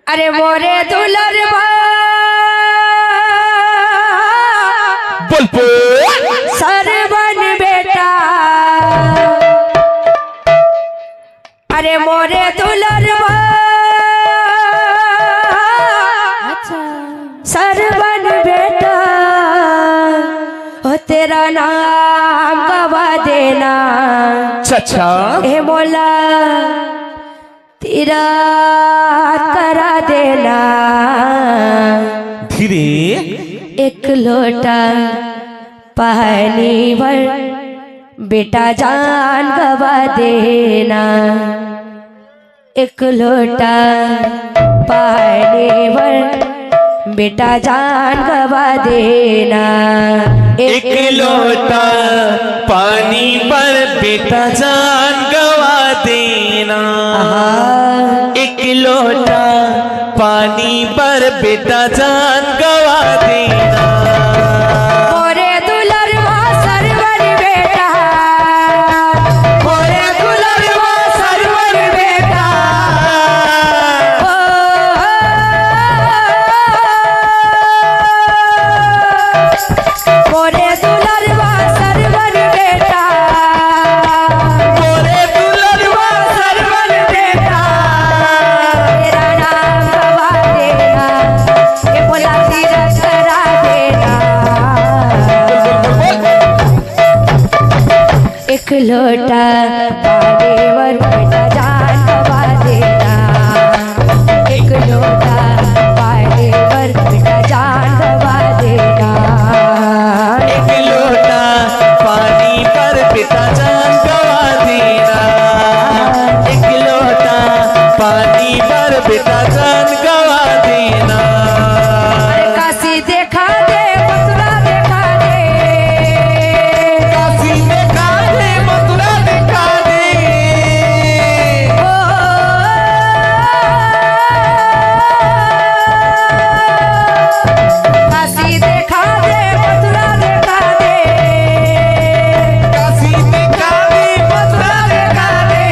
अरे मोरे दुलरवा बोल सरवन बेटा, अरे मोरे दुलरवा सरवन बेटा, हो तेरा नाम गवा देना अच्छा हे मोला तेरा करा देना। धीरे एक लोटा पानी भर बेटा जान गवा देना, एक लोटा पानी भर बेटा जान गवा देना। एक लोटा पानी पर बेटा जान गवा देना, एक लोटा पानी पर बेटा जान गवा देना। मोरे दुलरवा सरवन बेटा, मोरे दुलरवा सरवन बेटा, मोरे दुलरवा सरवन बेटा, मोरे दुलरवा सरवन बेटा, तेरा नाम गवा देना, ये बोला तीरथ करा देना। एक लोटा पानी वर बेटा जान गवा देना, एक लोटा पानी वर बेटा जान गवा देना। एक लोटा पानी पर बेटा जान गवा देना, एक लोटा पानी पर बेटा जान गवा देना। अरे काशी देखा दे, मथुरा देखा दे, काशी देखा दे, मथुरा देखा दे, काशी देखा दे, मथुरा देखा दे, काशी देखा दे, मथुरा देखा दे।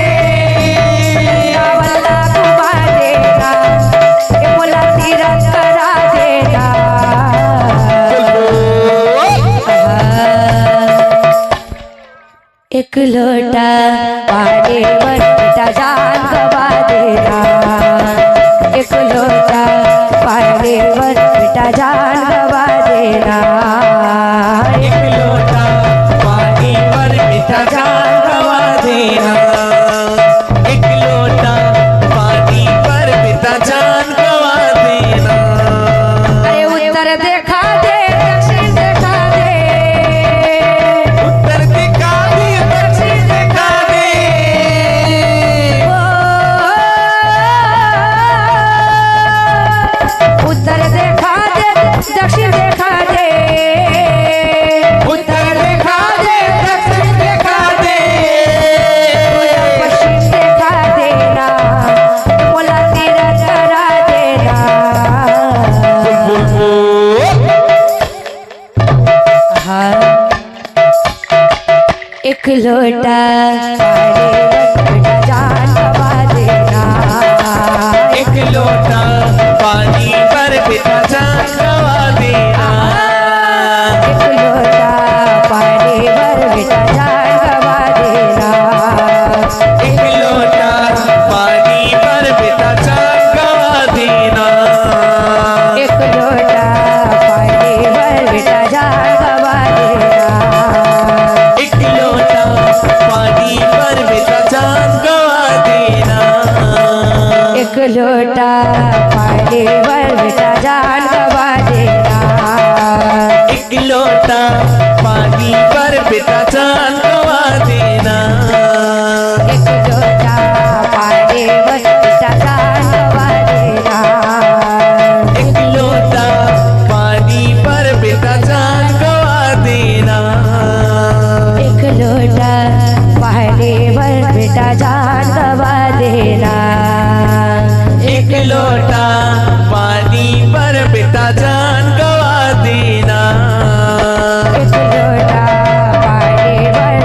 वल्ला घुमा देना, ये बोला तीरथ करा देना। एक लोटा पानी पर बेटा जान गवा देना, एक लोटा पानी पर बेटा जान गवा देना। एक लोटा पानी पर बेटा जान गवा देना, एक लोटा पानी पर बेटा जान गवा देना। अरे उत्तर देखा दे, दक्षिण देखा दे, उत्तर दिखा दे, दक्षिण दिखा दे, उत्तर देखा दे, दक्षिण देखा दे, उत्तर दिखा दे, दक्षिण दिखा दे, पश्चिम देखा देना, बोला तीरथ करा देना। एक लोटा पानी बेटा जान गवा देना, एक लोटा पानी पर बेटा जान गवा देना, एक लोटा पानी भर बेटा जान गवा देना। एक लोटा पानी पर बेटा जान गवा देना, एक लोटा पानी भर बेटा जान गवा देना। एक लोटा पानी पर बेटा जान गवा देना, एक लोटा पानी भर बेटा जान गवा देना। एक लोटा पानी पर बेटा जान गवा देना, एक लोटा पानी भर बेटा जान गवा देना। एक लोटा पानी पर बेटा जान गवा देना, एक लोटा पानी भर बेटा जान गवा देना। एक लोटा पानी पर बेटा जान गवा देना, एक लोटा पानी भर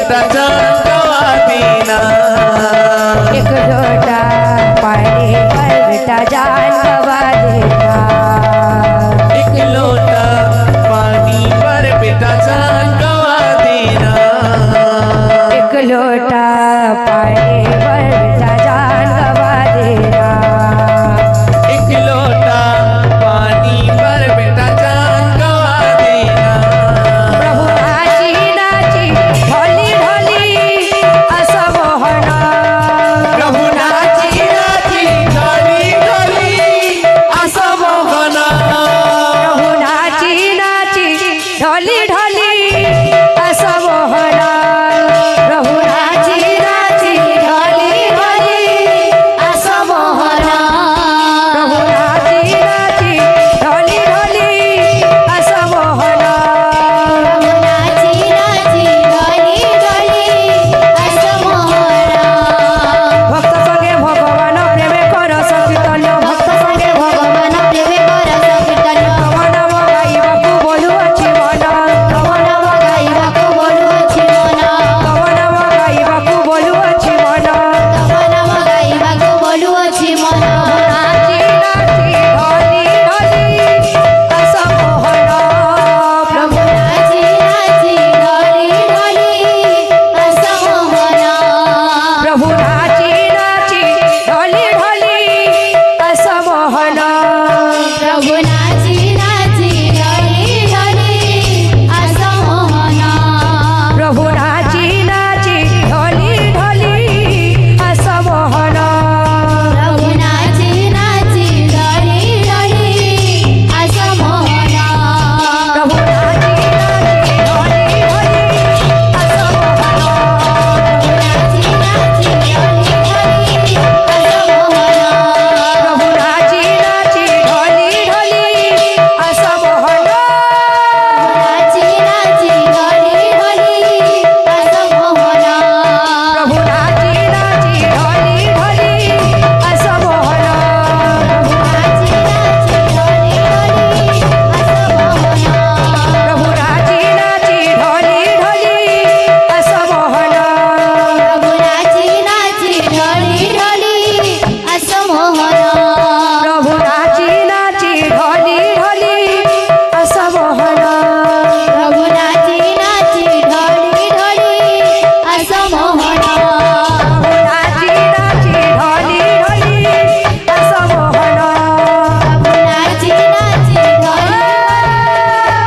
बेटा जान गवा देना। एक लोटा पानी पर बेटा जान गवा देना। एक लोटा पानी पर बेटा जान गवा देना। एक लोटा पानी पर बेटा जान गवा देना। एक लोटा पानी पर बेटा जान गवा देना। प्रभु नाची नाची ढोली ढोली असं मोहना। प्रभु नाची नाची ढोली ढोली असं मोहना। प्रभु नाची नाची ढोली ढोली असं मोहना। प्रभु नाची नाची ढोली ढोली असं मोहना। प्रभु नाची नाची ढोली ढोली असं मोहना। भक्त संगे भगवान प्रेमे कर संकीर्तन। भक्त संगे भगवान प्रेमे कर संकीर्तन। तव नाम गाइबाकु बोलुअछि मन। तव नाम गाइबाकु बोलुअछि मन। तव नाम गाइबाकु बोलुअछि मन। नाची नाची ढोली ढोली असं मोहन। प्रभु प्रभु नाची नाची ढोली ढोली असं मोहन। प्रभु नाची नाची ढोली ढोली असं मोहना। प्रभु नाची नाची ढोली ढोली असं मोहन। प्रभु नाची नाची ढोली ढोली असं मोहना। प्रभु नाची नाची ढोली ढोली असं मोहन। नाची नाची ढोली ढोली असं मोहना। प्रभु नाची नाची ढोली ढोली असं मोहन। नाची नाची ढोली ढोली असं मोहना। प्रभु नाची नाची ढोली ढोली असं मोहन। नाची नाची ढोली ढोली असं मोहना। प्रभु नाची नाची ढोली ढोली असं मोहन। प्रभु नाची नाची ढोली ढोली असं मोहना। प्रभु नाची नाची ढोली ढोली असं मोहन। प्रभु नाची नाची ढोली ढोली असं मोहना। प्रभु नाची नाची ढोली ढोली असं मोहन। प्रभु नाची नाची ढोली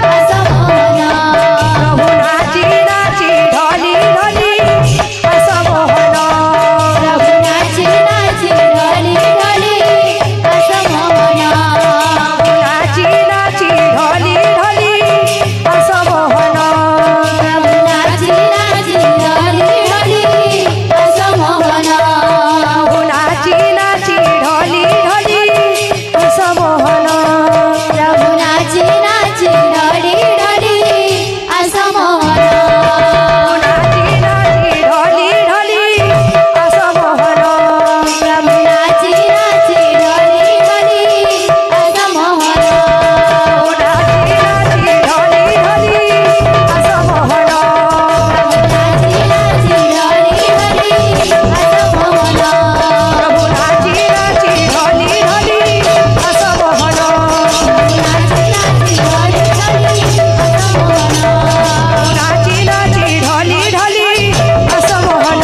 असं मोहना। प्रभु नाची नाची ढोली ढोली असं मोहन। प्रभु नाची नाची ढोली ढोली असं मोहना। प्रभु नाची नाची ढोली ढोली असं मोहन। प्रभु नाची नाची ढोली ढोली असं मोहना। प्रभु नाची नाची ढोली ढोली असं मोहन। प्रभु नाची नाची ढोली ढोली असं मोहना। नाची नाची ढोली ढोली असं मोहन। प्रभु नाची नाची ढोली ढोली असं मोहना। नाची नाची ढोली ढोली असं मोहन। नाची नाची ढोली ढोली असं मोहना। प्रभु नाची नाची ढोली ढोली असं मोहन। नाची नाची ढोली ढोली असं मोहना। नाची नाची ढोली ढोली असं मोहन।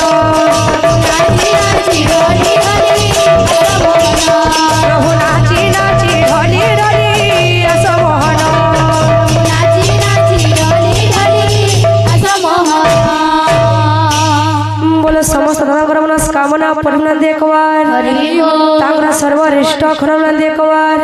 नाची नाची ढोली ढोली असं मोहना। प्रभु नाची नाची ढोली ढोली असं मोहन। नाची नाची ढोली ढोली असं मोहना। बोलो समस्त धनागर मनस्कामना परिपूर्ण देखवार। हरि ओम। तांगरा सर्व रिष्ट खरवना देखवार।